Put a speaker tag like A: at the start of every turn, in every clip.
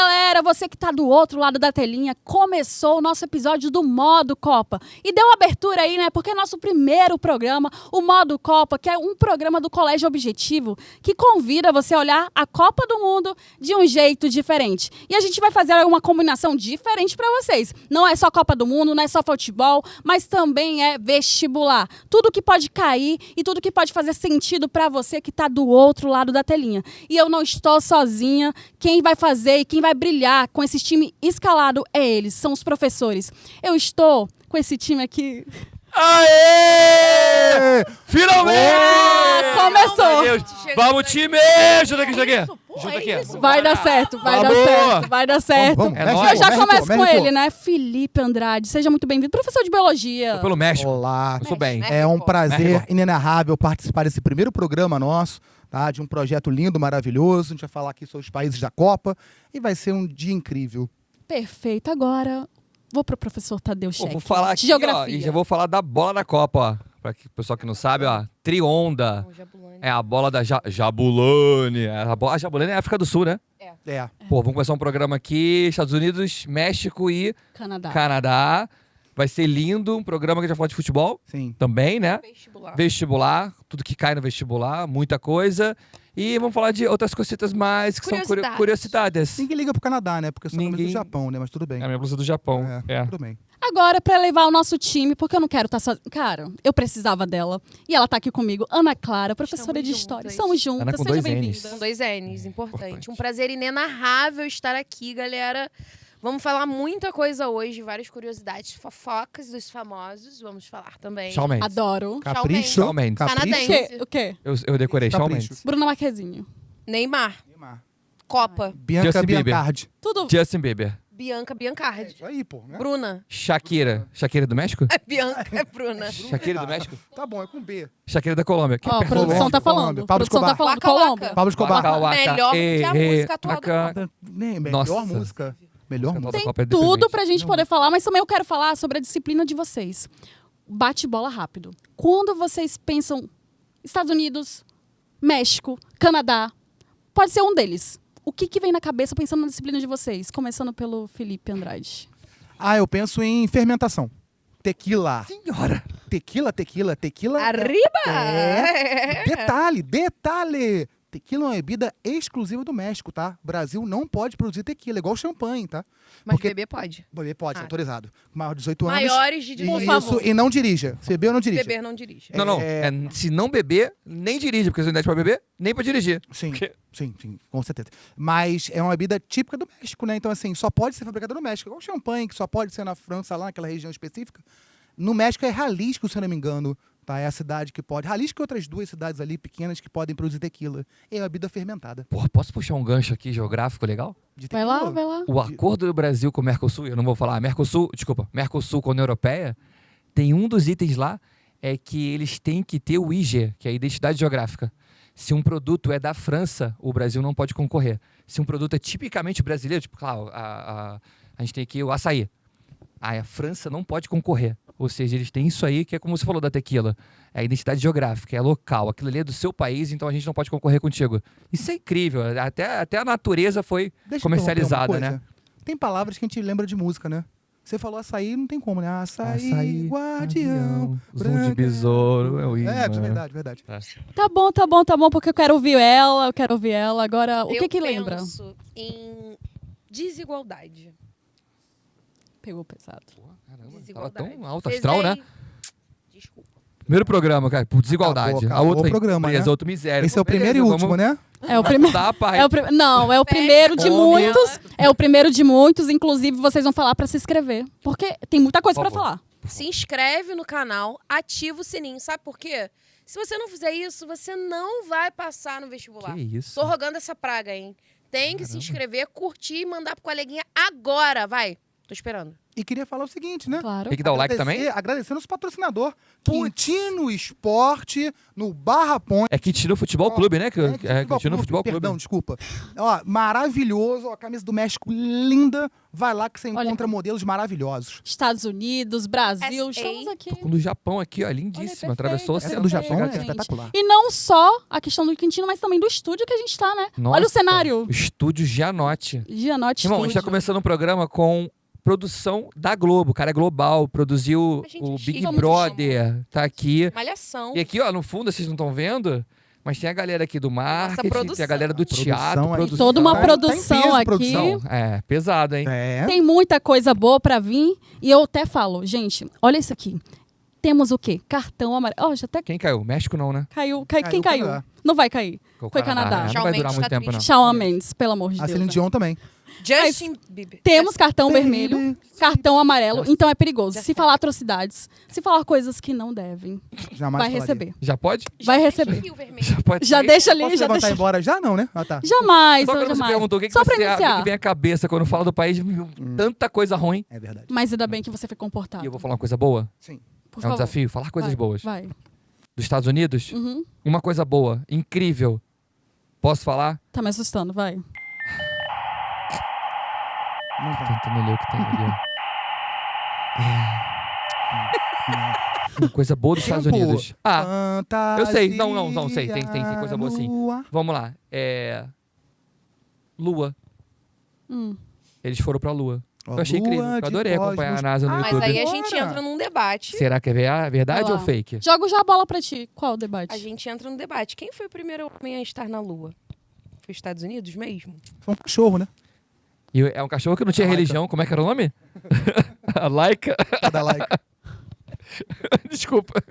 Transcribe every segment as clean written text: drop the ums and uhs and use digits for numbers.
A: galera, você que tá do outro lado da telinha, começou o nosso episódio do Modo Copa. E deu abertura aí, né? Porque é nosso primeiro programa, o Modo Copa, que é um programa do Colégio Objetivo, que convida você a olhar a Copa do Mundo de um jeito diferente. E a gente vai fazer uma combinação diferente para vocês. Não é só Copa do Mundo, não é só futebol, mas também é vestibular. Tudo que pode cair e tudo que pode fazer sentido para você que tá do outro lado da telinha. E eu não estou sozinha. Quem vai fazer e quem vai brilhar com esse time escalado é eles, são os professores. Eu estou com esse time aqui.
B: Aê! Finalmente!
A: Começou!
B: Meu Deus. Vamos, time! Junta aqui, junta aqui. Junta aqui.
A: Vai dar certo, vai dar
B: Vamos!
A: certo, vai dar certo.
C: Vamos,
B: É
C: México,
B: nóis.
A: Eu já
C: México,
A: começo com
C: México.
A: ele, né? Felipe Andrade, seja muito bem-vindo. Professor de Biologia.
B: Tô pelo México.
C: Olá.
B: Eu sou bem.
C: É um prazer
B: México.
C: inenarrável participar desse primeiro programa nosso, tá? De um projeto lindo, maravilhoso. A gente vai falar aqui sobre os países da Copa e vai ser um dia incrível.
A: Perfeito. Agora, vou pro professor Tadeu Scheck.
B: Vou falar aqui,
A: Geografia.
B: ó, e já vou falar da bola da Copa, ó. Pra o pessoal que não sabe, ó. Trionda. É a bola da Jabulani. A Jabulani é a África do Sul, né?
C: É.
B: Pô, vamos começar um programa aqui, Estados Unidos, México e
A: Canadá.
B: Canadá. Vai ser lindo, um programa que a gente vai falar de futebol
C: Sim.
B: também, né?
D: Vestibular.
B: Vestibular, tudo que cai no vestibular, muita coisa. E vamos falar de outras cositas mais, que são curiosidades.
C: Ninguém liga pro Canadá, né? Porque eu sou
B: Ninguém-
C: do Japão, né? Mas tudo bem.
B: É a minha blusa do Japão. É.
C: Tudo bem.
A: Agora, pra levar o nosso time, porque eu não quero estar sozinha. Cara, eu precisava dela. E ela tá aqui comigo. Ana Clara, professora
D: Estamos
A: de História.
D: juntas.
A: Estamos juntas.
B: Ana com
A: Seja
B: dois
A: bem-vinda.
D: Com 2 N's, importante.
B: Importante.
D: Um prazer inenarrável estar aqui, galera. Vamos falar muita coisa hoje, várias curiosidades, fofocas dos famosos. Vamos falar também.
B: Shawn Mendes.
A: Adoro.
C: Capricho.
B: Shawn Mendes.
A: O
D: Canadense.
C: Capricho.
A: quê? O quê?
B: Eu decorei Shawn
C: Capricho.
B: Mendes.
A: Bruna Marquezinho.
D: Neymar,
C: Neymar.
D: Copa,
C: Bianca
B: Justin Bieber.
C: Biancardi.
A: Tudo.
B: Justin Bieber.
D: Bianca Biancardi.
C: Isso aí, pô. Né?
D: Bruna.
B: Shakira. Shakira do México?
D: Bianca é Bruna.
B: Shakira do México?
C: Tá bom, é com B.
B: Shakira da Colômbia. Que
A: Ó, a
B: perto do
A: produção
B: México.
A: tá falando.
C: Colômbia. Pablo
A: Produção tá
C: Escobar.
A: falando.
D: Waka Waka.
A: Colômbia.
C: Pablo Escobar.
B: Waka Waka.
D: Melhor do que a música atual da
B: Waka.
D: Copa.
C: Melhor
B: Nossa.
C: música. Melhor música.
A: Tem
B: Copa é
A: tudo
B: deprimente.
A: pra gente poder falar, mas também eu quero falar sobre a disciplina de vocês. Bate-bola rápido. Quando vocês pensam Estados Unidos, México, Canadá, pode ser um deles. O que vem na cabeça pensando na disciplina de vocês? Começando pelo Felipe Andrade.
C: Ah, eu penso em fermentação. Tequila.
B: Senhora.
C: Tequila.
D: Arriba!
C: Detalhe. Tequila é uma bebida exclusiva do México, tá? O Brasil não pode produzir tequila, igual champanhe, tá?
D: Mas
C: Porque-
D: beber pode.
C: Beber pode,
D: Ah.
C: autorizado. Maior de 18 anos.
D: Maiores de 18
C: Isso, e não dirija. Se beber ou não dirija.
D: Beber não dirige.
B: Não. Se não beber, nem dirige, porque você não tem idade pra beber, nem pra dirigir.
C: Sim,
B: Porque-
C: sim, com certeza. Mas é uma bebida típica do México, né? Então, assim, só pode ser fabricada no México. Igual champanhe, que só pode ser na França, lá naquela região específica. No México é Jalisco, se eu não me engano. Tá? É a cidade que pode. Jalisco e outras 2 cidades ali pequenas que podem produzir tequila. É uma bebida fermentada.
B: Porra, posso puxar um gancho aqui geográfico legal?
C: De
A: Vai
C: tequila.
A: lá, vai lá.
B: O acordo do Brasil com o Mercosul, eu não vou falar Mercosul com a União Europeia, tem um dos itens lá, é que eles têm que ter o IG, que é a identidade geográfica. Se um produto é da França, o Brasil não pode concorrer. Se um produto é tipicamente brasileiro, tipo, claro, a gente tem aqui o açaí. Aí a França não pode concorrer. Ou seja, eles têm isso aí, que é como você falou da tequila. É a identidade geográfica, é local. Aquilo ali é do seu país, então a gente não pode concorrer contigo. Isso é incrível. Até a natureza foi
C: Deixa eu interromper
B: comercializada,
C: uma
B: né?
C: coisa. Tem palavras que a gente lembra de música, né? Você falou açaí, não tem como, né? Açaí, guardião,
B: zoom de
C: branca.
B: besouro, é o imã.
C: É, verdade.
A: Tá bom, porque eu quero ouvir ela. Agora, o que lembra?
D: Eu penso em desigualdade.
A: Pegou pesado.
B: Caramba, tava
D: Desigualdade.
B: tão alto astral, né?
D: Desculpa.
B: Primeiro programa, cara, por desigualdade.
C: Acabou
B: a outra
C: o programa,
B: empresa,
C: né?
B: outra miséria.
C: Esse é o
B: Pô, beleza,
C: primeiro e
B: vamos
C: último, né?
A: É o primeiro.
B: dar, pai.
A: Não, é o primeiro de
B: Come.
A: muitos. É o primeiro de muitos. Inclusive, vocês vão falar pra se inscrever. Porque tem muita coisa
B: Por
A: pra
B: favor.
A: falar.
D: Se inscreve no canal, ativa o sininho. Sabe por quê? Se você não fizer isso, você não vai passar no vestibular.
B: Que isso?
D: Tô rogando essa praga, hein? Tem que se
B: Caramba.
D: inscrever, curtir e mandar pro coleguinha agora. Vai. Tô esperando.
C: E queria falar o seguinte, né?
A: Claro.
B: Tem que dar o like também?
C: Agradecendo nosso patrocinador, Quintino Esporte, no Barra Ponte.
B: É Quintino Futebol Clube, né? Quintino Futebol Clube.
C: Perdão, desculpa. Ó, maravilhoso, ó, a camisa do México linda. Vai lá que você
A: Olha.
C: encontra modelos maravilhosos.
A: Estados Unidos, Brasil,
D: SA.
A: estamos aqui.
B: Tô com do Japão aqui, ó,
A: Olha,
B: lindíssima.
A: perfeito,
B: Atravessou o
C: Essa
B: oceano.
C: do
B: pra
C: Japão
B: chegar
C: é
B: aqui.
A: gente.
C: espetacular.
A: E não só a questão do Quintino, mas também do estúdio que a gente tá, né? Olha o
B: Nossa,
A: cenário.
B: Estúdio Gianotti.
A: Gianotti
B: Irmão, a gente tá
A: Studio.
B: começando um programa com produção da Globo. O cara é global, produziu
D: A gente
B: o
D: é
B: Big
D: chique,
B: Brother, tá aqui.
D: Malhação.
B: E aqui, ó, no fundo, vocês não estão vendo, mas tem a galera aqui do marketing,
D: produção.
B: tem a galera do
C: Produção
B: teatro,
C: aí.
B: produção.
A: Toda uma
C: Tá em
A: produção
C: peso,
A: aqui.
C: produção.
B: É, pesado, hein?
C: É.
A: Tem muita coisa boa pra vir. E eu até falo, gente, olha isso aqui. Temos o quê? Cartão amarelo. Ó, já até
B: Quem caiu? México não, né?
A: caiu.
C: Caiu
A: Quem
C: o
A: caiu?
C: Canadá.
A: Não vai cair.
B: O
A: Foi Canadá.
B: É, não
D: Shawn
B: vai
D: Mendes
B: durar muito
D: tá
B: tempo, não.
D: triste.
A: Shawn Mendes, pelo amor de
C: A
A: Deus.
C: Celine
A: né?
C: Dion também.
D: Justin Bieber.
A: Temos cartão
C: Baby.
A: vermelho, cartão amarelo, então é perigoso. Se falar atrocidades, se falar coisas que não devem,
C: Jamais
A: vai
C: falaria.
A: receber.
B: Já pode?
A: Vai receber.
D: Rio vermelho.
B: Já pode
A: Já
B: sair?
A: deixa ali,
C: Posso
A: já
C: levantar
A: deixa.
C: embora já? Não, né? Ah, tá.
A: Jamais,
B: Só quando você
A: jamais.
B: perguntou o que, que
A: Só
B: você
A: pra
B: acha, o que
A: iniciar.
B: que vem à cabeça quando fala do país, tanta coisa ruim.
C: É verdade.
A: Mas ainda bem que você foi comportado.
B: E eu vou falar uma coisa boa?
C: Sim.
A: Por
B: É um
A: favor.
B: desafio, falar coisas
A: Vai,
B: boas.
A: Vai.
B: Dos Estados Unidos,
A: Uhum.
B: uma coisa boa, incrível. Posso falar?
A: Tá me assustando, vai.
C: Não tem.
B: Tentando ler o que tem ali, ó. Uma coisa boa dos Estados
C: Tempo.
B: Unidos. Ah,
C: Fantasia
B: eu sei. Não sei. Tem coisa boa sim.
C: lua.
B: Vamos lá. Lua. Eles foram pra Lua.
C: Ó,
B: Eu achei
C: lua
B: incrível. Eu
C: de
B: adorei acompanhar a
C: cosmos.
B: NASA no
D: Mas
B: YouTube.
D: aí a gente
C: Agora.
D: entra num debate.
B: Será que é verdade
A: Vai
B: ou
A: lá.
B: fake?
A: Jogo já a bola pra ti. Qual o debate?
D: A gente entra no debate. Quem foi o primeiro homem a estar na Lua? Foi os Estados Unidos mesmo?
C: Foi um cachorro, né?
B: E é um cachorro que não tinha
C: A Laika.
B: religião. Como é que era o nome? A Laika.
C: Cada like.
B: Desculpa.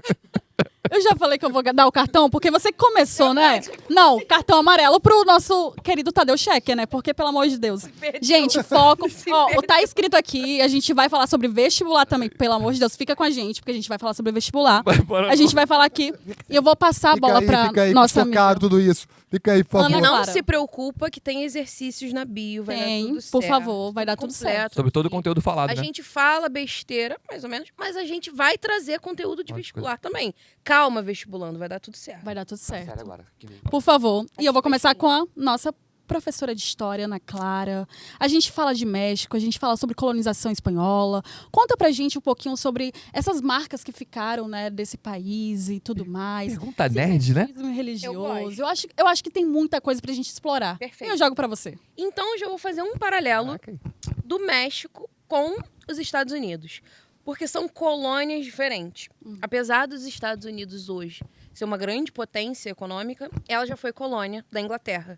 A: Eu já falei que eu vou dar o cartão, porque você começou, né? Não, cartão amarelo pro nosso querido Tadeu Schecker, né? Porque, pelo amor de Deus. Gente, foco. Ó, tá escrito aqui, a gente vai falar sobre vestibular também. Pelo amor de Deus, fica com a gente, porque a gente vai falar sobre vestibular. A gente vai falar aqui. E eu vou passar a bola pra
C: fica aí,
A: nossa
C: focado
A: amiga.
C: tudo isso. Fica aí, por favor.
A: Ana
D: E não
A: Clara.
D: se preocupa que tem exercícios na bio, vai dar
A: Tem,
D: tudo
A: por
D: certo.
A: favor, vai dar tudo
D: Completo.
A: certo.
B: Sobre todo o conteúdo falado,
D: A
B: né?
D: gente fala besteira, mais ou menos, mas a gente vai trazer conteúdo de
B: Lógico.
D: vestibular também. Calma, vestibulando, vai dar tudo certo.
A: Vai dar tudo certo.
B: Sério agora.
A: Por favor. E eu vou começar com a nossa professora de história, Ana Clara. A gente fala de México, a gente fala sobre colonização espanhola. Conta pra gente um pouquinho sobre essas marcas que ficaram, né, desse país e tudo mais.
B: Pergunta nerd, né?
A: Sincretismo religioso.
D: gosto.
A: Eu acho que tem muita coisa pra gente explorar.
D: Perfeito.
A: E eu jogo pra você.
D: Então, eu já vou fazer um paralelo do México com os Estados Unidos. Porque são colônias diferentes. Apesar dos Estados Unidos hoje ser uma grande potência econômica, ela já foi colônia da Inglaterra.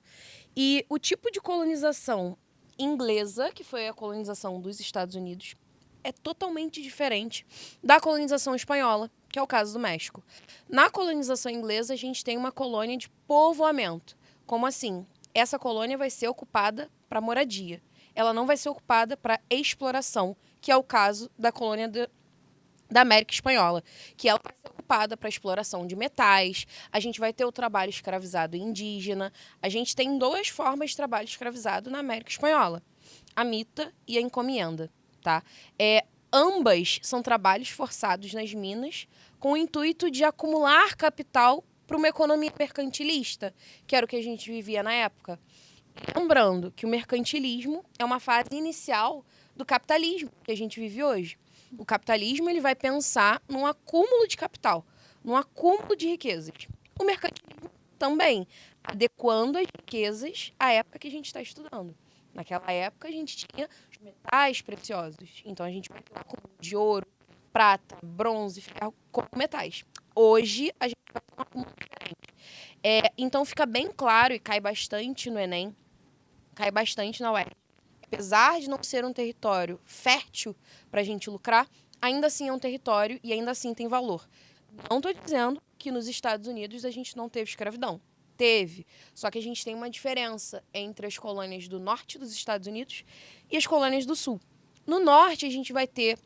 D: E o tipo de colonização inglesa, que foi a colonização dos Estados Unidos, é totalmente diferente da colonização espanhola, que é o caso do México. Na colonização inglesa, a gente tem uma colônia de povoamento. Como assim? Essa colônia vai ser ocupada para moradia. Ela não vai ser ocupada para exploração, que é o caso da colônia da América Espanhola, que ela vai ser ocupada para exploração de metais. A gente vai ter o trabalho escravizado indígena. A gente tem duas formas de trabalho escravizado na América Espanhola: a mita e a encomienda, tá? Ambas são trabalhos forçados nas minas com o intuito de acumular capital para uma economia mercantilista, que era o que a gente vivia na época. Lembrando que o mercantilismo é uma fase inicial do capitalismo que a gente vive hoje. O capitalismo ele vai pensar num acúmulo de capital, num acúmulo de riquezas. O mercantilismo também, adequando as riquezas à época que a gente está estudando. Naquela época, a gente tinha os metais preciosos. Então, a gente vai ter um acúmulo de ouro, prata, bronze, ferro como metais. Hoje, a gente vai ter um acúmulo diferente. Então, fica bem claro e cai bastante no Enem, cai bastante na UERJ. Apesar de não ser um território fértil para a gente lucrar, ainda assim é um território e ainda assim tem valor. Não estou dizendo que nos Estados Unidos a gente não teve escravidão. Teve. Só que a gente tem uma diferença entre as colônias do norte dos Estados Unidos e as colônias do sul. No norte, a gente vai ter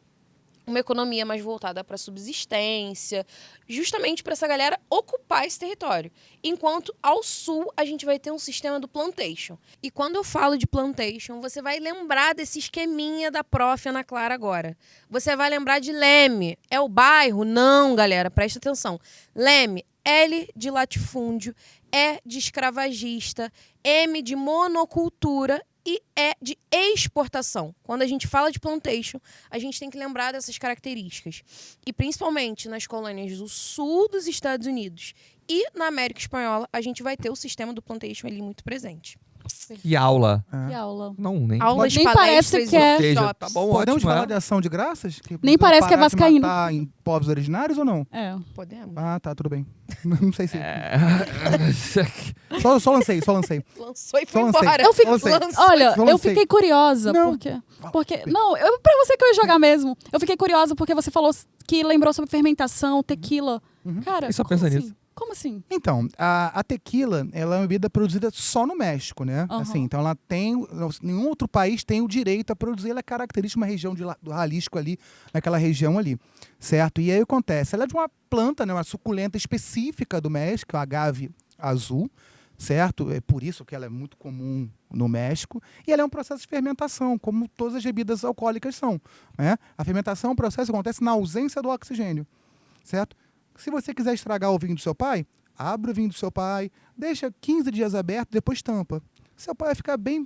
D: uma economia mais voltada para subsistência, justamente para essa galera ocupar esse território. Enquanto ao sul a gente vai ter um sistema do plantation. E quando eu falo de plantation, você vai lembrar desse esqueminha da prof. Ana Clara agora. Você vai lembrar de Leme. É o bairro? Não, galera, presta atenção. Leme, L de latifúndio, E de escravagista, M de monocultura e E de exportação. Quando a gente fala de plantation, a gente tem que lembrar dessas características. E principalmente nas colônias do sul dos Estados Unidos e na América Espanhola, a gente vai ter o sistema do plantation ali muito presente.
B: Que aula.
A: Que aula.
B: Não, nem.
D: Aulas,
A: Nem
D: palestras
A: parece que é-
D: e workshops.
B: Tá bom,
C: Podemos
B: ótimo.
C: falar
B: é.
C: de ação de graças? Que
A: Nem parece que é
C: parar de
A: vascaíno.
C: matar em povos originários ou não?
A: É.
D: Podemos?
C: Ah, tá, tudo bem. Não sei se...
B: É.
C: Só lancei.
D: Lançou e
C: Só
D: foi
C: lancei.
D: embora.
A: Eu fico,
C: Lancei.
A: olha,
C: Só
A: eu
C: lancei.
A: fiquei curiosa,
C: Não.
A: porque não, pra você que eu ia jogar mesmo. Eu fiquei curiosa porque você falou que lembrou sobre fermentação, tequila. Cara,
B: E só
A: como
B: pensa
A: assim?
B: nisso.
A: Como assim?
C: Então, a tequila, ela é uma bebida produzida só no México, né?
A: Aham.
C: Assim, então ela tem... Nenhum outro país tem o direito a produzir. Ela é característica de uma região do Jalisco ali, naquela região ali, certo? E aí acontece, ela é de uma planta, né? Uma suculenta específica do México, a agave azul, certo? É por isso que ela é muito comum no México. E ela é um processo de fermentação, como todas as bebidas alcoólicas são, né? A fermentação é um processo que acontece na ausência do oxigênio, certo? Se você quiser estragar o vinho do seu pai, abre o vinho do seu pai, deixa 15 dias aberto, depois tampa. Seu pai vai ficar bem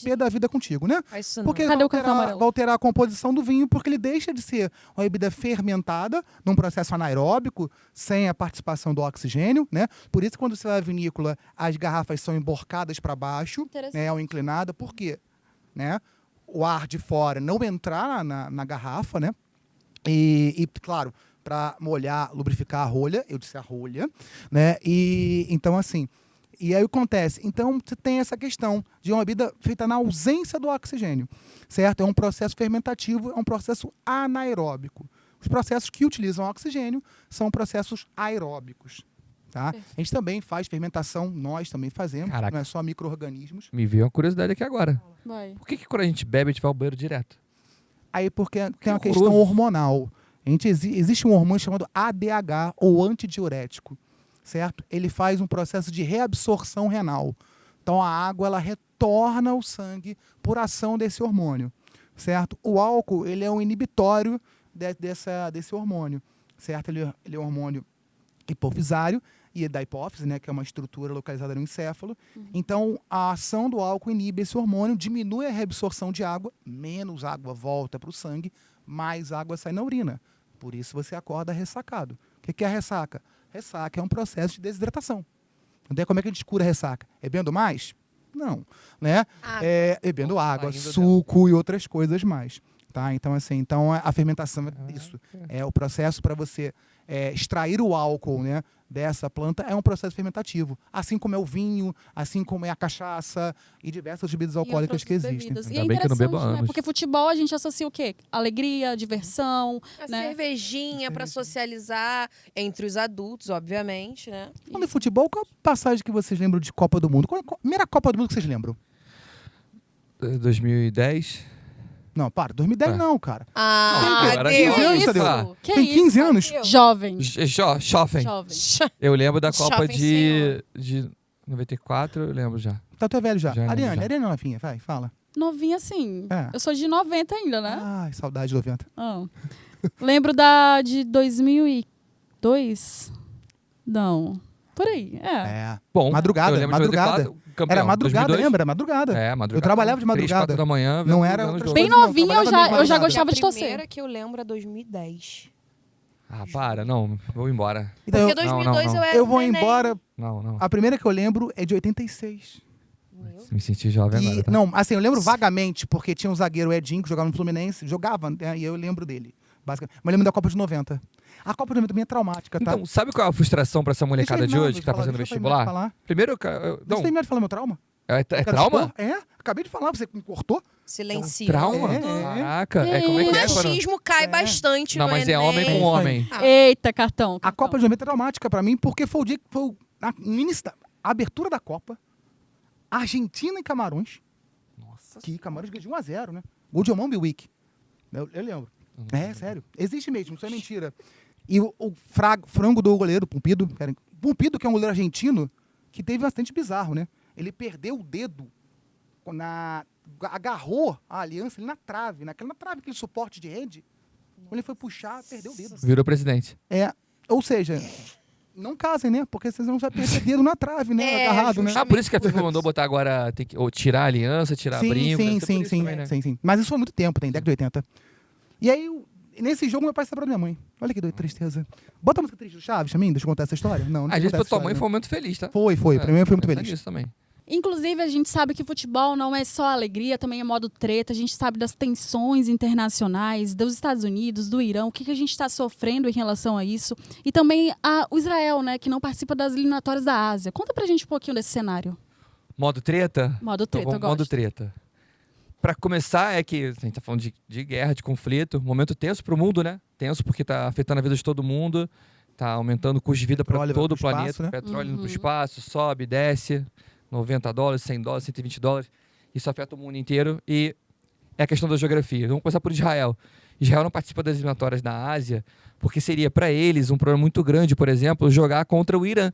C: pé da vida contigo, né?
D: Faz isso não.
C: Porque
A: Cadê
C: vai
A: o cartão amarelo?
C: alterar a composição do vinho, porque ele deixa de ser uma bebida fermentada, num processo anaeróbico, sem a participação do oxigênio, né? Por isso, quando você vai à vinícola, as garrafas são emborcadas para baixo,
A: Interessante.
C: né? Ou inclinada, por quê? Né? O ar de fora não entrar na garrafa, né? E claro, para molhar, lubrificar a rolha, eu disse a rolha, né? E então assim, e aí acontece. Então você tem essa questão de uma bebida feita na ausência do oxigênio, certo? É um processo fermentativo, é um processo anaeróbico. Os processos que utilizam oxigênio são processos aeróbicos, tá? A gente também faz fermentação, nós também fazemos,
B: Caraca.
C: não é só micro-organismos.
B: Me veio uma curiosidade aqui agora.
A: Vai.
B: Por que quando a gente bebe, a gente vai ao banheiro direto?
C: Aí porque tem uma
B: horroroso.
C: questão hormonal. Existe um hormônio chamado ADH, ou antidiurético, certo? Ele faz um processo de reabsorção renal. Então a água ela retorna ao sangue por ação desse hormônio, certo? O álcool ele é um inibitório desse hormônio, certo? Ele é um hormônio hipofisário e da hipófise, né, que é uma estrutura localizada no encéfalo. Então, a ação do álcool inibe esse hormônio, diminui a reabsorção de água, menos água volta para o sangue, mais água sai na urina. Por isso você acorda ressacado. O que é a ressaca? Ressaca é um processo de desidratação. Então, como é que a gente cura a ressaca? Bebendo mais? Não. Né?
D: Água.
C: Bebendo água,
B: Saindo
C: suco e outras coisas mais. Tá? Então, assim, a fermentação é isso. É o processo para você extrair o álcool, né, dessa planta, é um processo fermentativo. Assim como é o vinho, assim como é a cachaça e diversas bebidas alcoólicas que existem.
A: Bebidas. E
B: Ainda
A: é
B: bem que eu não bebo há
A: interessante, né?
B: anos.
A: Porque futebol a gente associa o quê? Alegria, diversão,
D: A
A: né?
D: cervejinha pra socializar entre os adultos, obviamente, né?
C: Falando em futebol, qual a passagem que vocês lembram de Copa do Mundo? Qual a primeira Copa do Mundo que vocês lembram?
B: 2010.
C: Não, para, 2010
B: Ah.
C: não, cara.
D: Ah,
B: Tem que- era
D: Deus.
C: 15 anos,
A: isso?
C: Tadeu.
A: Que
C: Tem
A: isso?
C: 15 anos?
A: Jovem.
B: Schoffen.
A: Jovem.
B: Eu lembro da Copa
D: Jovem senhor.
B: de 94, eu lembro já.
C: Tá, tu é velho já.
B: Já,
C: Ariane,
B: já.
C: Ariane novinha, vai, fala.
A: Novinha, sim.
C: É.
A: Eu sou de 90 ainda, né?
C: Ai, saudade de 90.
A: Ah. Lembro de 2002? Não. Por aí, é.
B: Bom,
C: Madrugada,
B: eu lembro de
C: madrugada.
B: 94, campeão,
C: Era madrugada,
B: 2002.
C: lembra? Era madrugada.
B: É, madrugada.
C: Eu trabalhava de
B: 3,
C: madrugada.
B: 4 da manhã.
C: Não
B: vendo-
C: era
B: vendo o
C: outras
B: jogo.
A: Bem
C: coisas, não.
A: novinha,
C: Trabalhava
A: eu já
C: de madrugada.
A: gostava de
D: A
A: torcer.
D: primeira que eu lembro é 2010.
B: Ah, para, não, vou embora.
C: Então,
D: Porque
C: eu,
D: 2002
B: não.
D: eu era
C: eu vou
D: neném.
C: embora.
B: Não.
C: A primeira que eu lembro é de 86.
B: Me senti jovem
C: E,
B: agora. Tá?
C: não, assim, eu lembro vagamente, porque tinha um zagueiro, o Edinho, que jogava no Fluminense, jogava, né, e eu lembro dele, basicamente. Mas eu lembro da Copa de 90. A Copa de 90 também é traumática, tá?
B: Então, sabe qual é a frustração pra essa
C: Deixa eu
B: molecada de
C: terminar,
B: hoje que tá
C: falar,
B: fazendo
C: deixa eu terminar de
B: vestibular?
C: falar.
B: Primeiro,
C: Deixa eu
B: não,
C: terminar de falar meu trauma.
B: é
C: Eu quero
B: trauma?
C: expor. Acabei de falar, você me cortou.
D: Silencio.
B: Trauma?
C: É.
B: Caraca,
A: Que
B: como é que
D: O
B: é? quando-
D: machismo cai bastante
B: Não,
D: no
B: mas é
D: Enem.
B: homem com
C: isso aí.
B: homem.
D: Ah,
A: Eita, cartão.
C: A Copa de 90 é traumática pra mim, porque foi o dia que foi a abertura da Copa, Argentina e Camarões,
B: Nossa.
C: que Camarões ganhou de 1-0, né? Gol de Omar Biwick. Eu lembro. É, sério. Existe mesmo, isso é mentira. E o frango do goleiro, Pumpido, que é um goleiro argentino, que teve um acidente bizarro, né? Ele perdeu o dedo, agarrou a aliança ali na trave, aquele suporte de rede. Quando ele foi puxar, perdeu o dedo.
B: Virou presidente.
C: Ou seja, não casem, né? Porque vocês vão já perder dedo na trave, né? Agarrado, né?
B: Por isso que a FIFA mandou botar agora, ou tirar a aliança, tirar a brinco.
C: Sim. Mas isso foi muito tempo, tem década de 80. E aí, nesse jogo, meu pai separou da minha mãe. Olha que doido, tristeza. Bota a música triste do Chaves, pra mim, deixa eu contar essa história. Não
B: Às vezes pra tua mãe
C: foi
B: foi um momento feliz, tá?
C: Foi. Pra mim foi muito feliz.
B: Isso também.
A: Inclusive, a gente sabe que futebol não é só alegria, também é modo treta. A gente sabe das tensões internacionais, dos Estados Unidos, do Irã, o que a gente está sofrendo em relação a isso. E também o Israel, né, que não participa das eliminatórias da Ásia. Conta pra gente um pouquinho desse cenário.
B: Modo treta?
A: Modo treta, eu gosto.
B: Modo treta. Pra começar, é que a gente tá falando de guerra, de conflito, momento tenso pro mundo, né? Tenso porque tá afetando a vida de todo mundo, tá aumentando o custo de vida para todo o planeta.
C: Espaço, né?
B: Petróleo indo pro espaço, sobe, desce, $90, $100, $120. Isso afeta o mundo inteiro e é a questão da geografia. Vamos começar por Israel. Israel não participa das eliminatórias da Ásia porque seria para eles um problema muito grande, por exemplo, jogar contra o Irã,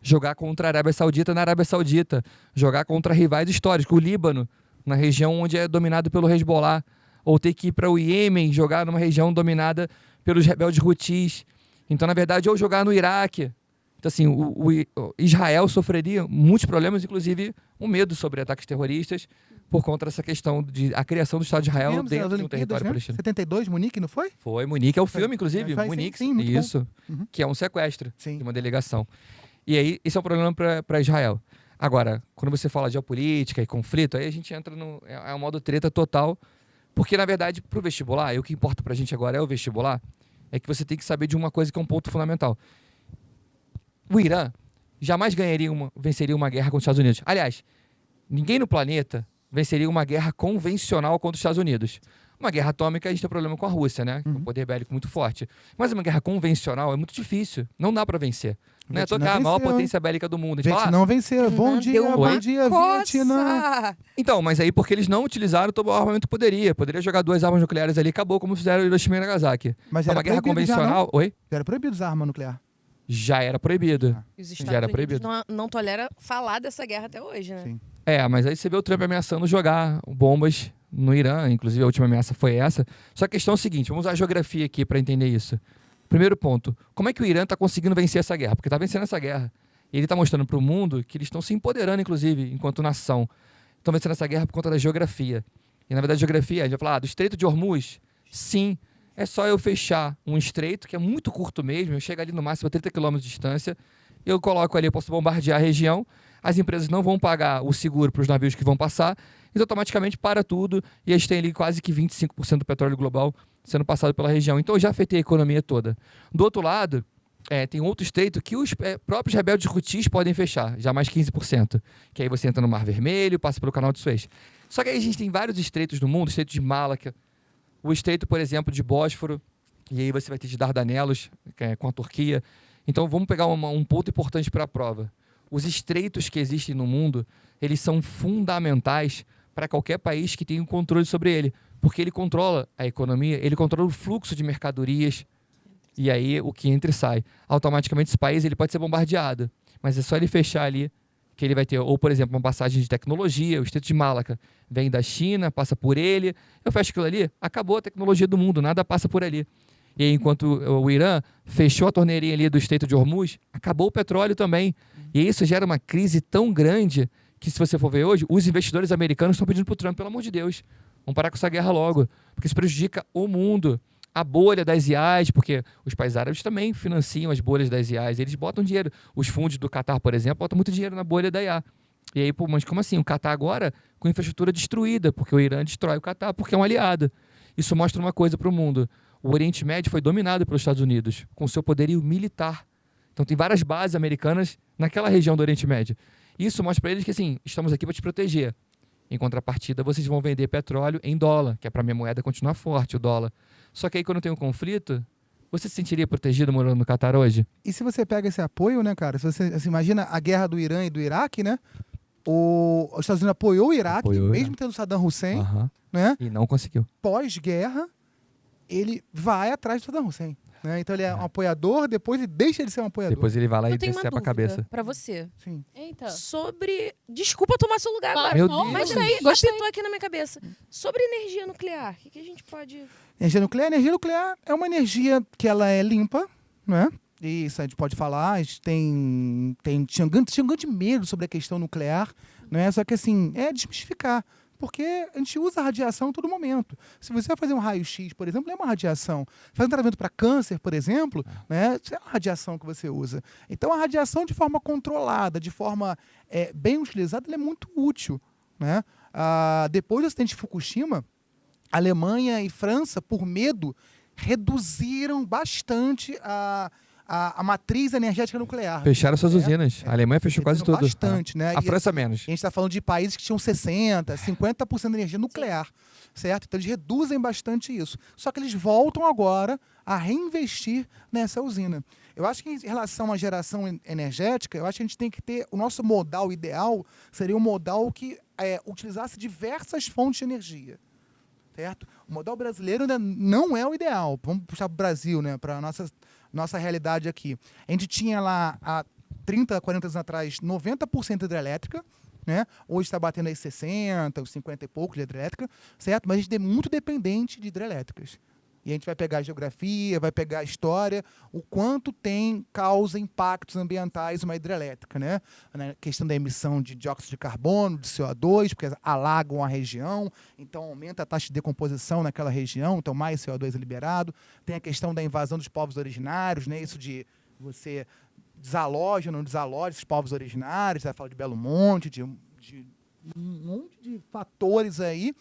B: jogar contra a Arábia Saudita na Arábia Saudita, jogar contra rivais históricos, o Líbano, na região onde é dominado pelo Hezbollah, ou ter que ir para o Iêmen, jogar numa região dominada pelos rebeldes Houthis. Então, na verdade, ou jogar no Iraque. Então, assim, o Israel sofreria muitos problemas, inclusive um medo sobre ataques terroristas, por conta dessa questão de a criação do Estado de Israel dentro do território palestino.
C: 72, Munique, não foi?
B: Foi, Munique é o filme, inclusive, Munique,
C: sim, muito
B: isso,
C: bom.
B: que é um sequestro
C: Sim.
B: de uma delegação. E aí, esse é um problema para Israel. Agora, quando você fala de geopolítica e conflito, aí a gente entra no é um modo treta total, porque, na verdade, para o vestibular, e o que importa para a gente agora é o vestibular, é que você tem que saber de uma coisa que é um ponto fundamental. O Irã jamais venceria uma guerra contra os Estados Unidos. Aliás, ninguém no planeta venceria uma guerra convencional contra os Estados Unidos. Uma guerra atômica, a gente tem problema com a Rússia, né? Um poder bélico muito forte. Mas uma guerra convencional é muito difícil. Não dá para vencer. Não é tocar a maior potência bélica do mundo.
C: Vietnã venceu. Bom dia, Vietnã.
B: Então, mas aí porque eles não utilizaram todo o armamento que poderia. Poderia jogar 2 armas nucleares ali e acabou, como fizeram Hiroshima e Nagasaki.
C: Mas
B: então, uma guerra convencional...
C: Oi? Era proibido usar arma nuclear.
B: Já era proibido.
D: Os
B: Já era
D: Estados
B: proibido.
D: Unidos não tolera falar dessa guerra até hoje, né?
C: Sim.
B: Mas aí você vê o Trump ameaçando jogar bombas no Irã, inclusive a última ameaça foi essa. Só que a questão é o seguinte, vamos usar a geografia aqui para entender isso. Primeiro ponto, como é que o Irã está conseguindo vencer essa guerra? Porque está vencendo essa guerra. E ele está mostrando para o mundo que eles estão se empoderando, inclusive, enquanto nação. Estão vencendo essa guerra por conta da geografia. E, na verdade, a geografia, a gente vai falar do Estreito de Hormuz? Sim, é só eu fechar um estreito, que é muito curto mesmo, eu chego ali no máximo a 30 km de distância, eu coloco ali, eu posso bombardear a região, as empresas não vão pagar o seguro para os navios que vão passar, então automaticamente para tudo, e a gente tem ali quase que 25% do petróleo global sendo passado pela região. Então eu já afetei a economia toda. Do outro lado, tem outro estreito que os próprios rebeldes Houthis podem fechar, já mais 15%, que aí você entra no Mar Vermelho, passa pelo Canal de Suez. Só que aí a gente tem vários estreitos no mundo, o estreito de Malaca, o estreito, por exemplo, de Bósforo, e aí você vai ter de Dardanelos, com a Turquia. Então vamos pegar um ponto importante para a prova. Os estreitos que existem no mundo, eles são fundamentais para qualquer país que tenha um controle sobre ele, porque ele controla a economia, ele controla o fluxo de mercadorias, e aí o que entra e sai. Automaticamente esse país ele pode ser bombardeado, mas é só ele fechar ali que ele vai ter, ou por exemplo, uma passagem de tecnologia, o Estreito de Malaca vem da China, passa por ele, eu fecho aquilo ali, acabou a tecnologia do mundo, nada passa por ali. E aí, enquanto o Irã fechou a torneirinha ali do Estreito de Hormuz, acabou o petróleo também. E isso gera uma crise tão grande que, se você for ver hoje, os investidores americanos estão pedindo para o Trump, pelo amor de Deus, vamos parar com essa guerra logo, porque isso prejudica o mundo. A bolha das IAs, porque os países árabes também financiam as bolhas das IAs, eles botam dinheiro. Os fundos do Qatar, por exemplo, botam muito dinheiro na bolha da IA. E aí, pô, mas como assim? O Qatar agora com infraestrutura destruída, porque o Irã destrói o Qatar porque é um aliado. Isso mostra uma coisa para o mundo. O Oriente Médio foi dominado pelos Estados Unidos, com seu poderio militar. Então tem várias bases americanas naquela região do Oriente Médio. Isso mostra para eles que, assim, estamos aqui para te proteger. Em contrapartida, vocês vão vender petróleo em dólar, que é para a minha moeda continuar forte, o dólar. Só que aí, quando tem um conflito, você se sentiria protegido morando no Catar hoje?
C: E se você pega esse apoio, né, cara? Se você imagina a guerra do Irã e do Iraque, né? Os Estados Unidos apoiou o Iraque, mesmo tendo Saddam Hussein, né?
B: E não conseguiu.
C: Pós-guerra, ele vai atrás do Saddam Hussein. Né? Então ele é um apoiador, depois ele deixa de ser um apoiador.
B: Depois ele vai lá
D: Eu
B: e
D: tenho uma
B: desce pra cabeça.
D: dúvida pra você.
C: Sim.
A: Eita.
D: Sobre... Desculpa tomar seu lugar
A: Claro,
D: agora.
B: Meu
A: não,
B: Deus.
D: Mas
A: gostei,
D: aí,
A: gostei.
D: apitou aqui na minha cabeça. Sobre energia nuclear, o que a gente pode...
C: Energia nuclear é uma energia que ela é limpa, né? E isso a gente pode falar, a gente tinha um grande medo sobre a questão nuclear, né? Só que assim, é desmistificar, porque a gente usa radiação a todo momento. Se você vai fazer um raio-x, por exemplo, é uma radiação. Fazer um tratamento para câncer, por exemplo, né? Isso é uma radiação que você usa. Então a radiação de forma controlada, de forma bem utilizada, ela é muito útil, né? Depois do acidente de Fukushima, Alemanha e França, por medo, reduziram bastante a matriz energética nuclear.
B: Fecharam suas usinas. A Alemanha fechou quase tudo.
C: Bastante, né?
B: A França menos.
C: A gente está falando de países que tinham 60%, 50% de energia nuclear, certo? Então eles reduzem bastante isso. Só que eles voltam agora a reinvestir nessa usina. Eu acho que em relação à geração energética, eu acho que a gente tem que ter... O nosso modal ideal seria um modal que utilizasse diversas fontes de energia. Certo? O modal brasileiro ainda não é o ideal. Vamos puxar para o Brasil, né? Para a nossa realidade aqui. A gente tinha lá, há 30, 40 anos atrás, 90% hidrelétrica, né? Hoje está batendo aí 60, 50 e pouco de hidrelétrica, certo? Mas a gente é muito dependente de hidrelétricas. E a gente vai pegar a geografia, vai pegar a história, o quanto causa impactos ambientais uma hidrelétrica, né? Na questão da emissão de dióxido de carbono, de CO2, porque alagam a região, então aumenta a taxa de decomposição naquela região, então mais CO2 é liberado. Tem a questão da invasão dos povos originários, né? Isso de você desaloja ou não desaloja esses povos originários, você vai falar de Belo Monte, de um monte de fatores aí.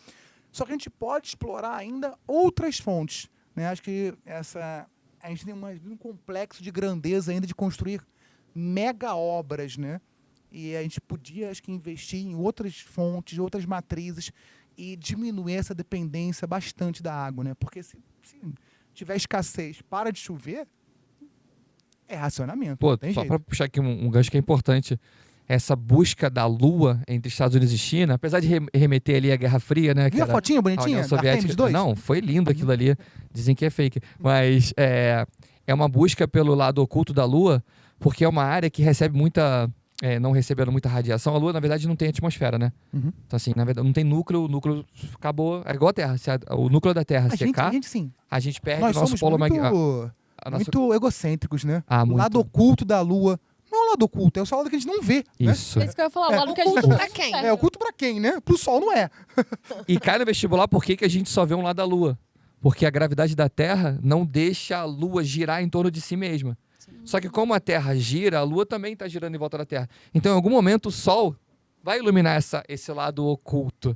C: Só que a gente pode explorar ainda outras fontes, né? Acho que a gente tem um complexo de grandeza ainda de construir mega obras, né? E a gente podia, acho que, investir em outras fontes, outras matrizes e diminuir essa dependência bastante da água, né? Porque se tiver escassez, para de chover, é racionamento.
B: Pô,
C: não tem
B: só
C: jeito.
B: para puxar aqui um gancho que é importante, essa busca da Lua entre Estados Unidos e China, apesar de remeter ali à Guerra Fria, né?
C: Viu a fotinha
B: a
C: bonitinha?
B: União
C: Da
B: Soviética.
C: Artemis 2?
B: Não, foi lindo aquilo ali. Dizem que é fake. Mas é uma busca pelo lado oculto da Lua, porque é uma área que recebe muita... não recebendo muita radiação. A Lua, na verdade, não tem atmosfera, né?
C: Uhum.
B: Então, assim, na verdade, não tem núcleo, o núcleo acabou... É igual a Terra. Se o núcleo da Terra secar,
C: sim.
B: a gente perde
C: Nós
B: o nosso
C: somos
B: polo magnético.
C: muito egocêntricos, né?
B: Ah,
C: O
B: muito.
C: lado oculto da Lua. Não é o lado oculto, é o só lado que a gente não vê. Né?
B: Isso.
A: É isso que eu ia falar, o lado que a gente
D: Oculto
A: não
D: pra
A: tá
D: quem?
A: certo.
C: É oculto pra quem, né? Pro Sol não é.
B: E cai no vestibular por que a gente só vê um lado da Lua? Porque a gravidade da Terra não deixa a Lua girar em torno de si mesma. Só que como a Terra gira, a Lua também está girando em volta da Terra. Então, em algum momento, o Sol vai iluminar esse lado oculto.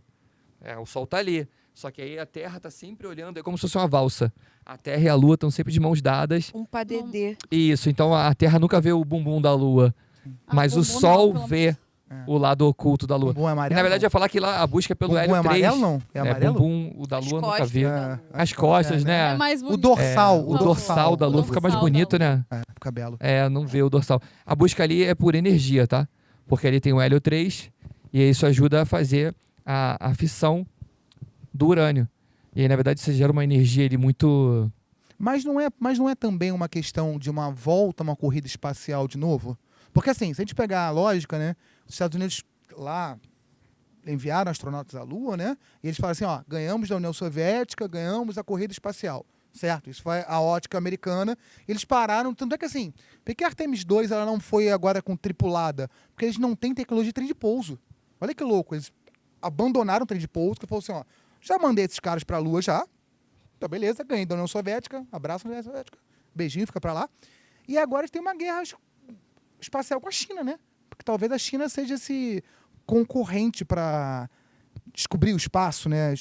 B: O Sol está ali. Só que aí a Terra está sempre olhando, é como se fosse uma valsa. A Terra e a Lua estão sempre de mãos dadas.
D: Um padedê.
B: Isso, então a Terra nunca vê o bumbum da Lua. Mas o
A: bumbum
B: Sol
A: não, pelo
B: vê o lado oculto da Lua.
C: Bumbum é
B: E
C: amarelo?
B: na verdade, eu ia falar que lá a busca é pelo
C: Bumbum
B: hélio
C: é
B: 3.
C: amarelo, não? É amarelo?
B: Bumbum, o da
D: As
B: Lua nunca
D: costas
B: vê.
D: da Lua.
B: As costas, né?
A: É mais
C: O
A: bonito.
C: dorsal.
B: O dorsal da Lua
A: O
B: fica mais
A: dorsal da
B: bonito,
A: Lua.
B: né?
C: Fica belo.
B: Não vê o dorsal. A busca ali é por energia, tá? Porque ali tem o hélio 3 e isso ajuda a fazer a fissão do urânio. E aí, na verdade, você gera uma energia ali muito...
C: Mas não é também uma questão de uma volta, uma corrida espacial de novo? Porque assim, se a gente pegar a lógica, né? Os Estados Unidos lá enviaram astronautas à Lua, né? E eles falam assim, ó, ganhamos da União Soviética, ganhamos a corrida espacial. Certo? Isso foi a ótica americana. Eles pararam, tanto é que assim, por que a Artemis 2 ela não foi agora com tripulada? Porque eles não têm tecnologia de trem de pouso. Olha que louco, eles abandonaram o trem de pouso, que falou assim, ó, já mandei esses caras pra Lua já, tá beleza, ganhei da União Soviética, abraço União Soviética, beijinho, fica pra lá. E agora tem uma guerra espacial com a China, né? Porque talvez a China seja esse concorrente para descobrir o espaço, né?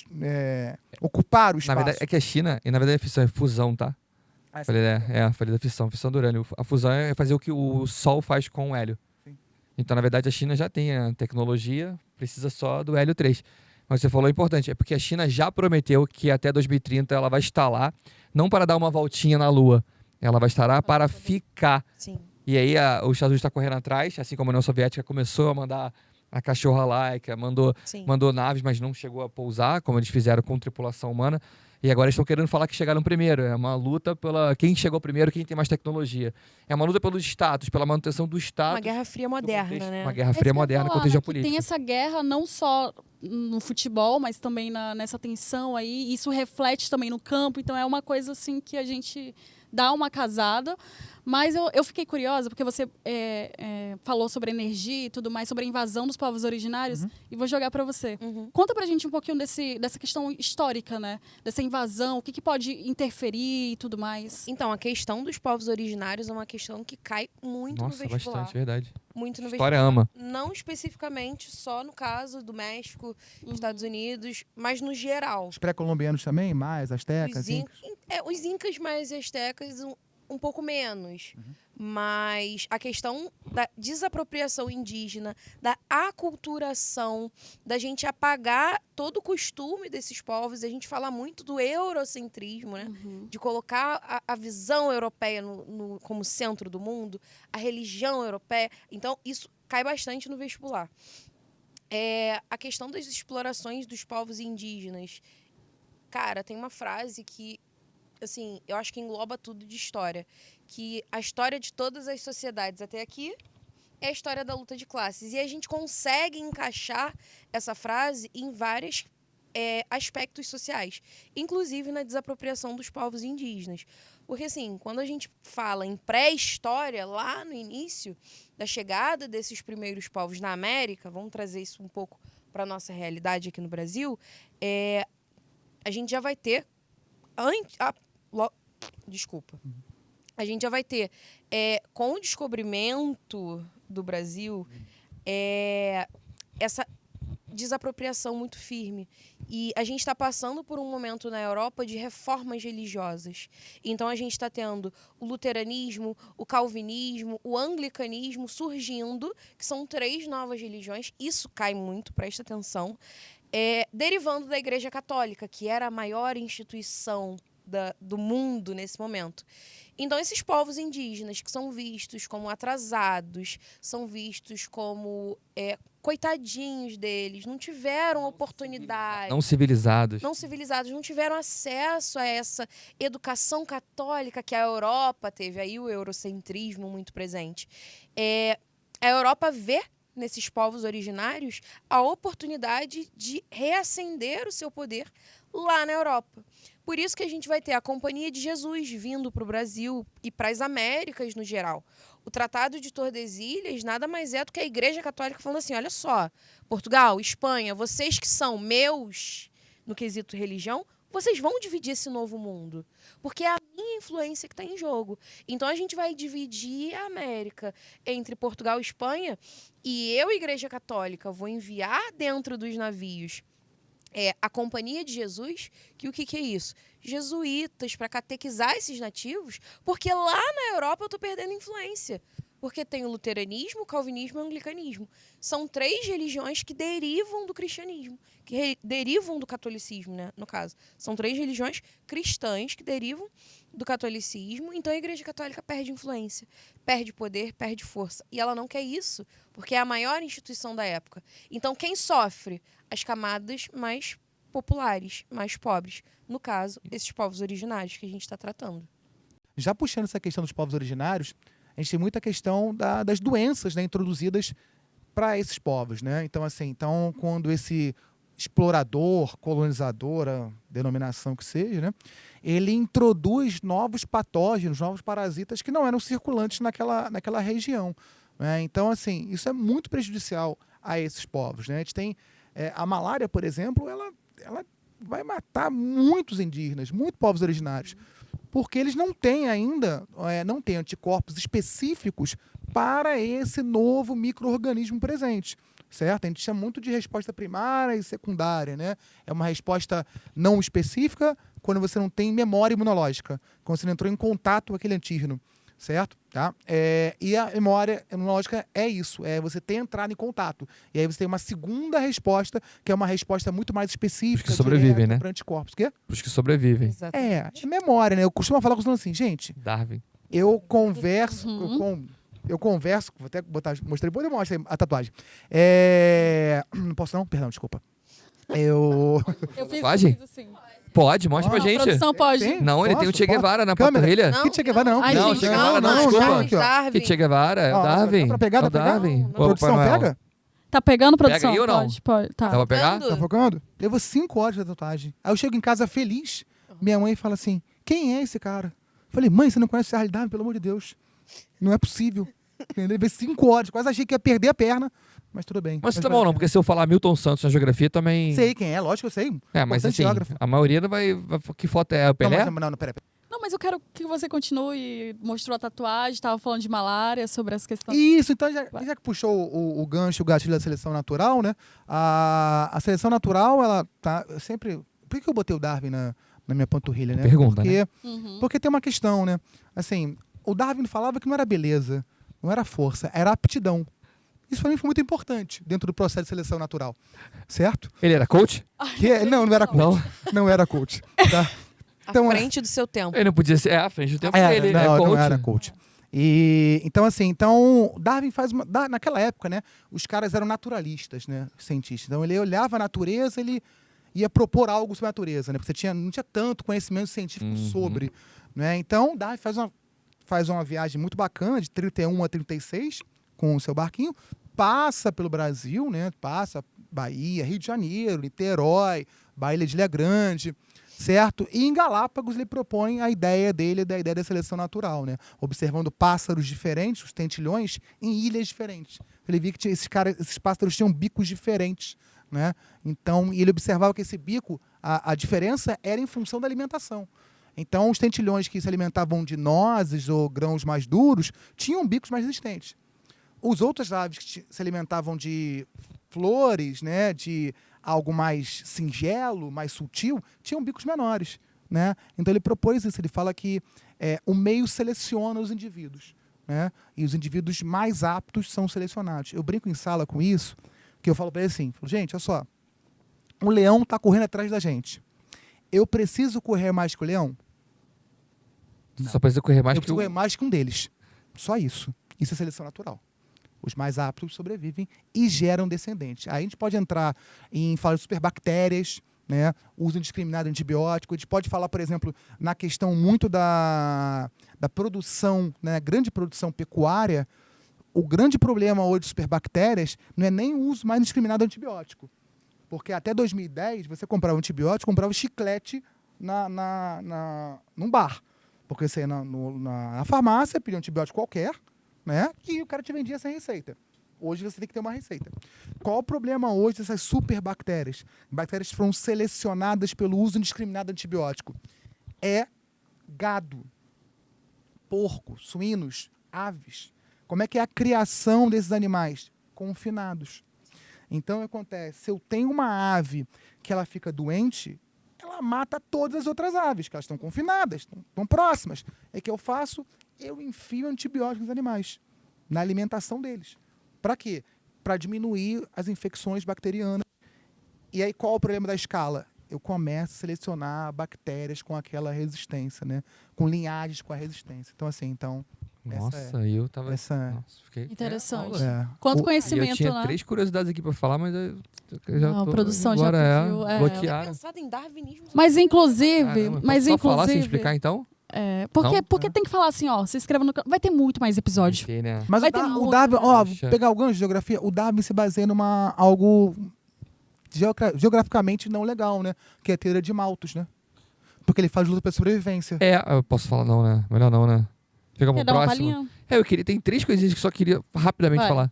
C: Ocupar o espaço.
B: Na verdade, é que a China, e na verdade a fissão é fusão, tá? Falei da fissão do urânio. A fusão é fazer o que o Sol faz com o hélio.
C: Sim.
B: Então, na verdade, a China já tem a tecnologia, precisa só do hélio 3. Mas você falou importante, é porque a China já prometeu que até 2030 ela vai estar lá, não para dar uma voltinha na Lua, ela vai estar lá para ficar.
D: Sim.
B: E aí os Estados Unidos está correndo atrás, assim como a União Soviética começou a mandar a cachorra Laika, mandou
D: Sim.
B: naves, mas não chegou a pousar, como eles fizeram com tripulação humana. E agora eles estão querendo falar que chegaram primeiro. É uma luta pela quem chegou primeiro, quem tem mais tecnologia. É uma luta pelo status, pela manutenção do status.
D: Uma guerra fria moderna, né?
B: Uma guerra
A: É isso
B: fria
A: que eu ia
B: moderna
A: falar,
B: contra a
A: né, que
B: geopolítica.
A: tem essa guerra não só no futebol, mas também nessa tensão aí. Isso reflete também no campo. Então é uma coisa assim que a gente dá uma casada. Mas eu fiquei curiosa, porque você falou sobre energia e tudo mais, sobre a invasão dos povos originários, e vou jogar para você. Conta pra gente um pouquinho dessa questão histórica, né? Dessa invasão, o que pode interferir e tudo mais.
D: Então, a questão dos povos originários é uma questão que cai muito
B: Nossa,
D: no vestibular.
B: bastante, verdade.
D: Muito no
B: História
D: vestibular.
B: ama.
D: Não especificamente só no caso do México, Estados Unidos, mas no geral.
C: Os pré-colombianos também, mais, astecas,
D: Os incas mais astecas, um pouco menos. Mas a questão da desapropriação indígena, da aculturação, da gente apagar todo o costume desses povos, a gente fala muito do eurocentrismo, né? De colocar a visão europeia como centro do mundo, a religião europeia. Então, isso cai bastante no vestibular. A questão das explorações dos povos indígenas. Cara, tem uma frase que, assim, eu acho que engloba tudo de história. Que a história de todas as sociedades até aqui é a história da luta de classes. E a gente consegue encaixar essa frase em vários aspectos sociais. Inclusive na desapropriação dos povos indígenas. Porque, assim, quando a gente fala em pré-história, lá no início da chegada desses primeiros povos na América, vamos trazer isso um pouco para a nossa realidade aqui no Brasil, a gente já vai ter... Desculpa. A gente já vai ter, com o descobrimento do Brasil, essa desapropriação muito firme. E a gente está passando por um momento na Europa de reformas religiosas. Então, a gente está tendo o luteranismo, o calvinismo, o anglicanismo surgindo, que são 3 novas religiões. Isso cai muito, presta atenção. Derivando da Igreja Católica, que era a maior instituição do mundo nesse momento. Então, esses povos indígenas que são vistos como atrasados, são vistos como coitadinhos deles, não tiveram oportunidade.
B: Não civilizados.
D: Não civilizados, não tiveram acesso a essa educação católica que a Europa teve. Aí o eurocentrismo muito presente. A Europa vê nesses povos originários a oportunidade de reacender o seu poder lá na Europa. Por isso que a gente vai ter a Companhia de Jesus vindo para o Brasil e para as Américas no geral. O Tratado de Tordesilhas nada mais é do que a Igreja Católica falando assim, olha só, Portugal, Espanha, vocês que são meus no quesito religião, vocês vão dividir esse novo mundo. Porque é a minha influência que está em jogo. Então, a gente vai dividir a América entre Portugal e Espanha e eu, Igreja Católica, vou enviar dentro dos navios a Companhia de Jesus, que o que é isso? Jesuítas, para catequizar esses nativos, porque lá na Europa eu estou perdendo influência. Porque tem o luteranismo, o calvinismo e o anglicanismo. São 3 religiões que derivam do cristianismo, que derivam do catolicismo, né, no caso. São 3 religiões cristãs que derivam do catolicismo. Então a Igreja Católica perde influência, perde poder, perde força. E ela não quer isso, porque é a maior instituição da época. Então quem sofre? As camadas mais populares, mais pobres. No caso, esses povos originários que a gente está tratando.
C: Já puxando essa questão dos povos originários, a gente tem muita questão das doenças, né, introduzidas para esses povos, né? Então, assim, quando esse explorador, colonizador, a denominação que seja, né, ele introduz novos patógenos, novos parasitas que não eram circulantes naquela região, né? Então, assim, isso é muito prejudicial a esses povos, né? A gente tem a malária, por exemplo, ela vai matar muitos indígenas, muitos povos originários, porque eles não têm ainda, não têm anticorpos específicos para esse novo micro-organismo presente, certo? A gente chama muito de resposta primária e secundária, né? É uma resposta não específica quando você não tem memória imunológica, quando você não entrou em contato com aquele antígeno, certo? Tá? E a memória imunológica é isso, é você ter entrado em contato. E aí você tem uma segunda resposta, que é uma resposta muito mais específica.
B: Os que sobrevivem, né?
C: Para anticorpos. O quê?
B: Os que sobrevivem.
C: É memória, né? Eu costumo falar com os alunos assim, gente,
B: Darwin.
C: eu converso, eu converso, vou até mostrar, depois eu mostro a tatuagem. Não posso não? Perdão, desculpa.
A: Eu fiz
B: Tatuagem?
A: assim.
B: Pode, mostra pra
A: Não,
B: gente.
A: produção pode.
C: Tem?
B: Não, ele tem o
C: Posso?
B: Che Guevara na
C: Câmera.
B: panturrilha.
D: Não,
C: Que Che Guevara não.
A: Ai,
B: Não,
A: gente,
B: Che Guevara não,
C: não,
B: desculpa.
C: Darwin,
D: Darwin.
B: Que Che Guevara, é o
C: Ó,
B: Darwin.
C: dá pra pegar,
B: É o
C: dá pra pegar?
B: Darwin.
D: Não,
B: Ô,
C: Produção,
B: Papai Noel.
C: pega?
A: Tá pegando, produção?
B: aí ou não?
A: Pode. Tá.
B: Dá pra pegar?
D: Vendo?
C: Tá focando? Levou 5 horas de tatuagem. Aí eu chego em casa feliz, minha mãe fala assim, quem é esse cara? Eu falei, mãe, você não conhece a realidade, pelo amor de Deus. Não é possível. Levei 5 horas, quase achei que ia perder a perna, mas tudo bem.
B: Mas tá bom não, porque se eu falar Milton Santos na geografia também...
C: Sei quem é, lógico que eu sei.
B: É, mas
C: Importante
B: assim,
C: geógrafo.
B: a maioria não vai... Que foto é? O Pelé?
C: Não, pera.
A: Não, mas eu quero que você continue. Mostrou a tatuagem, tava falando de malária, sobre as questões.
C: Isso, então já que puxou o gancho, o gatilho da seleção natural, né? A seleção natural, ela tá sempre... Por que eu botei o Darwin na minha panturrilha, né?
B: Pergunta,
C: porque,
B: né?
C: porque tem uma questão, né? Assim, o Darwin falava que não era beleza, não era força, era aptidão. Isso para mim foi muito importante dentro do processo de seleção natural, certo?
B: Ele era coach?
C: Não era coach.
B: Não.
C: Não era coach, tá? Então,
D: À frente do seu tempo.
B: Ele não podia ser... É, à frente do tempo dele. É coach.
C: não era coach. E, então, Darwin faz naquela época, né? Os caras eram naturalistas, né? Cientistas. Então, ele olhava a natureza, ele ia propor algo sobre a natureza, né? Porque não tinha tanto conhecimento científico sobre, né? Então, Darwin faz uma viagem muito bacana, de 31 a 36, com o seu barquinho, passa pelo Brasil, né? Passa Bahia, Rio de Janeiro, Niterói, Baía de Ilha Grande, certo? E em Galápagos ele propõe a ideia dele, da ideia da seleção natural, né? Observando pássaros diferentes, os tentilhões, em ilhas diferentes. Ele viu que esses pássaros tinham bicos diferentes, né? Então, ele observava que esse bico, a diferença era em função da alimentação. Então, os tentilhões que se alimentavam de nozes ou grãos mais duros tinham bicos mais resistentes. Os outras aves que se alimentavam de flores, né, de algo mais singelo, mais sutil, tinham bicos menores, né? Então ele propôs isso, ele fala que o meio seleciona os indivíduos, né? E os indivíduos mais aptos são selecionados. Eu brinco em sala com isso, que eu falo para ele assim, gente, olha só, um leão está correndo atrás da gente. Eu preciso correr mais que o leão?
B: Só precisa correr mais
C: Eu
B: que
C: preciso correr mais que um deles. Só isso. Isso é seleção natural. Os mais aptos sobrevivem e geram descendentes. Aí a gente pode entrar em falar de superbactérias, né? Uso indiscriminado de antibiótico. A gente pode falar, por exemplo, na questão muito da produção, né? Grande produção pecuária. O grande problema hoje de superbactérias não é nem o uso mais indiscriminado de antibiótico. Porque até 2010, você comprava antibiótico, comprava chiclete num bar. Porque você ia na farmácia, pedia um antibiótico qualquer, né? E o cara te vendia sem receita. Hoje você tem que ter uma receita. Qual o problema hoje dessas superbactérias? Bactérias que foram selecionadas pelo uso indiscriminado de antibiótico. É gado, porco, suínos, aves. Como é que é a criação desses animais? Confinados. Então, o que acontece? Se eu tenho uma ave que ela fica doente, ela mata todas as outras aves, que elas estão confinadas, estão próximas. É que eu faço? Eu enfio antibióticos nos animais, na alimentação deles. Para quê? Para diminuir as infecções bacterianas. E aí, qual é o problema da escala? Eu começo a selecionar bactérias com aquela resistência, né? Com linhagens com a resistência. Então, assim,
B: Nossa, eu tava...
C: essa-
B: Nossa, fiquei...
A: Interessante.
C: É.
A: Quanto
B: E eu
A: conhecimento,
B: tinha
A: né?
B: 3 curiosidades aqui pra falar, mas eu já
A: Não, a
B: tô...
A: produção já
B: agora
A: pediu,
D: Eu
B: bloquearam.
D: pensado em darwinismo.
A: Mas inclusive,
B: Caramba, posso só falar sem explicar, então?
A: porque tem que falar assim, ó, se inscreva no canal. Vai ter muito mais episódio.
B: Ok, né?
C: Mas
A: Vai
C: o
A: ter
C: o
A: muito,
C: Darwin, ó,
B: Poxa.
C: pegar o gancho de geografia, o Darwin se baseia numa algo geograficamente não legal, né? Que é a teoria de Malthus, né? Porque ele faz luta pela sobrevivência.
B: Eu posso falar não, né? Melhor não, né? Fica
A: Quer
B: pro
A: dar uma
B: próximo.
A: palhinha?
B: Eu queria... Tem 3 coisinhas que só queria rapidamente
A: Vai.
B: falar.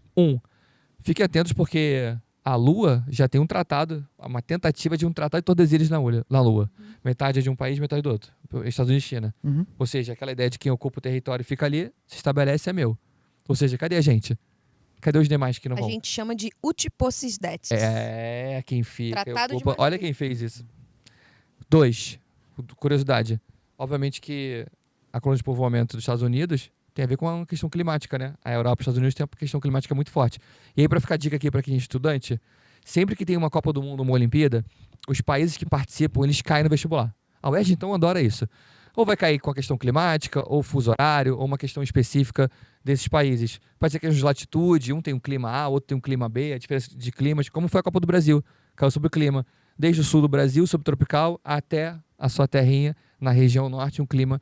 B: Fiquem atentos porque a Lua já tem um tratado, uma tentativa de um tratado de Tordesilhas na Lua. Metade é de um país, metade do outro. Estados Unidos e China.
C: Uhum.
B: Ou seja, aquela ideia de quem ocupa o território e fica ali, se estabelece é meu. Ou seja, cadê a gente? Cadê os demais que não
D: A
B: vão?
D: gente chama de Utipocisdetes.
B: Quem fica.
D: Tratado de
B: Olha quem fez isso. 2. Curiosidade. Obviamente que a colônia de povoamento dos Estados Unidos tem a ver com a questão climática, né? A Europa e os Estados Unidos tem uma questão climática muito forte. E aí, para ficar dica aqui para quem é estudante, sempre que tem uma Copa do Mundo, uma Olimpíada, os países que participam, eles caem no vestibular. A UERJ, então, adora isso. Ou vai cair com a questão climática, ou fuso horário, ou uma questão específica desses países. Pode ser questão de latitude, um tem um clima A, outro tem um clima B, a diferença de climas, como foi a Copa do Brasil, caiu sobre o clima. Desde o sul do Brasil, subtropical, até a sua terrinha na região norte, um clima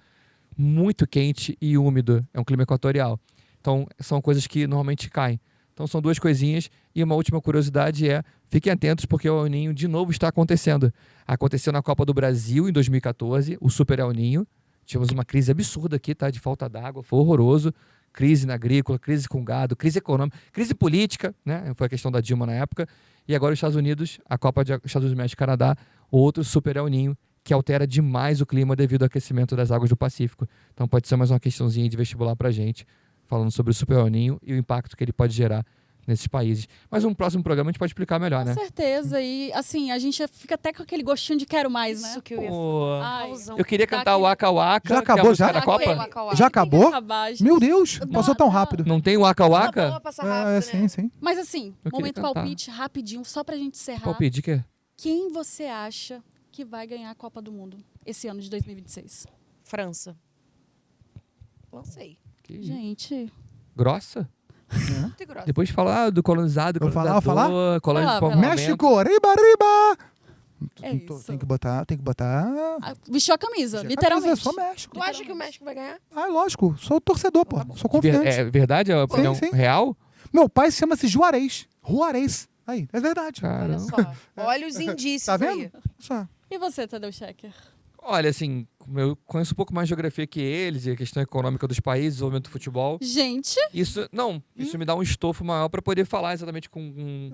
B: muito quente e úmido. É um clima equatorial. Então, são coisas que normalmente caem. Então, são duas coisinhas. E uma última curiosidade é, fiquem atentos porque o El Niño de novo está acontecendo. Aconteceu na Copa do Brasil em 2014, o Super El Niño. Tivemos uma crise absurda aqui, tá? De falta d'água, foi horroroso. Crise na agrícola, crise com gado, crise econômica, crise política, né? Foi a questão da Dilma na época. E agora os Estados Unidos, a Copa de Estados Unidos, México e Canadá, outro Super El Niño, que altera demais o clima devido ao aquecimento das águas do Pacífico. Então pode ser mais uma questãozinha de vestibular pra gente, falando sobre o Super El Niño e o impacto que ele pode gerar nesses países. Mas um próximo programa a gente pode explicar melhor, né?
A: Com certeza. E, assim, a gente fica até com aquele gostinho de quero mais, né?
D: Isso que eu ia
B: Pô,
A: Ai,
B: eu queria cantar o Waka Waka,
C: Já
B: que é a
C: acabou,
B: música
C: já?
B: da Copa.
C: Já acabou?
A: Acabar, gente.
C: Meu Deus, passou tão rápido.
B: Não tem o Waka Waka?
D: Boa, passa rápido,
C: Sim,
D: né?
C: sim.
A: Mas assim,
B: Eu queria
A: momento
B: cantar.
A: palpite, rapidinho, só pra gente encerrar.
B: Palpite que é?
A: Quem você acha que vai ganhar a Copa do Mundo esse ano de 2026?
D: França. Lancei.
B: Que
A: Gente,
B: grossa?
D: Muito grossa.
B: Depois falar do colonizado,
C: Vou falar,
B: colonizador, colônia de
A: Vai lá, vai lá.
B: povoamento.
C: México, riba, riba!
A: é isso.
C: Tem que botar.
A: Ah, vestiu a camisa,
C: É
A: literalmente.
C: só México.
D: Tu acha que o México vai ganhar?
C: Ah, lógico. Sou torcedor, pô. Sou confiante.
B: É verdade? É a opinião
C: sim.
B: real?
C: Meu pai chama-se Juarez. Juarez. Aí, é verdade.
D: Olha
B: Caramba.
D: só. Olha os indícios
C: Tá vendo?
D: aí.
C: Só.
A: E você, Tadeu Schecker?
B: Olha, assim, eu conheço um pouco mais de geografia que eles e a questão econômica dos países, desenvolvimento do futebol.
A: Gente,
B: Isso me dá um estofo maior para poder falar exatamente com um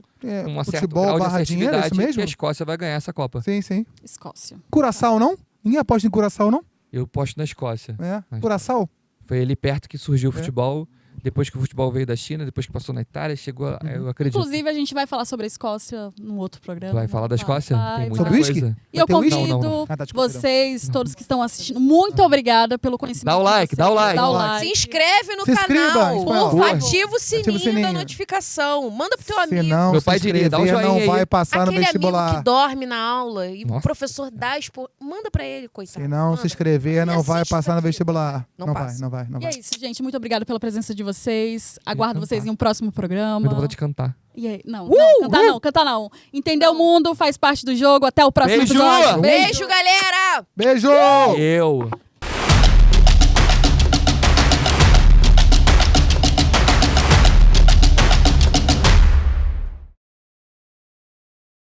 B: certo
C: Futebol
B: grau de
C: barra dinheiro, é isso
B: assertividade que
C: mesmo?
B: a Escócia vai ganhar essa Copa.
C: Sim, sim.
A: Escócia.
C: Curaçao, não? Ninguém aposta em Curaçao, não?
B: Eu posto na Escócia.
C: É.
B: Mas-
C: Curaçao?
B: Foi ali perto que surgiu o
C: É.
B: futebol. Depois que o futebol veio da China, depois que passou na Itália, chegou, eu acredito.
A: Inclusive, a gente vai falar sobre a Escócia num outro programa.
B: Tu vai falar da Escócia?
A: Vai,
B: Tem muita
C: Sobre whisky?
B: coisa.
A: E eu
C: Vai ter whisky?
A: convido
B: Não.
C: Ah, tá, desculpa,
A: vocês, todos que estão assistindo, muito obrigada pelo conhecimento.
B: Dá o
A: de
B: like,
A: vocês.
B: dá o like.
A: Dá o
C: Se
A: like.
D: Se inscreve no
C: Se inscreva,
D: canal.
C: espanhol.
D: Pô,
B: Boa.
D: ativa o sininho,
C: sininho.
D: da notificação. Manda pro teu amigo.
C: Se não
B: Meu
C: se
B: pai diria, dá um
C: inscrever,
B: joinha
C: não
B: aí.
C: vai passar no
D: Aquele amigo
C: vestibular.
D: que dorme na aula e
B: Nossa.
D: o professor dá manda pra ele, coitado.
C: Se não se
D: Manda.
C: inscrever, não vai
D: assiste
C: passar no
D: daqui.
C: vestibular.
D: Não
C: Não vai,
D: passa.
C: não vai, não
A: E é
C: vai.
A: isso, gente. Muito obrigada pela presença de vocês. Aguardo
B: Então
A: vocês
B: tá.
A: em um próximo programa.
B: Muita vontade de cantar.
A: E aí, não, cantar não. Entender o mundo faz parte do jogo. Até o próximo
B: Beijo!
A: episódio.
D: Beijo, galera!
C: Beijo!
B: Eu.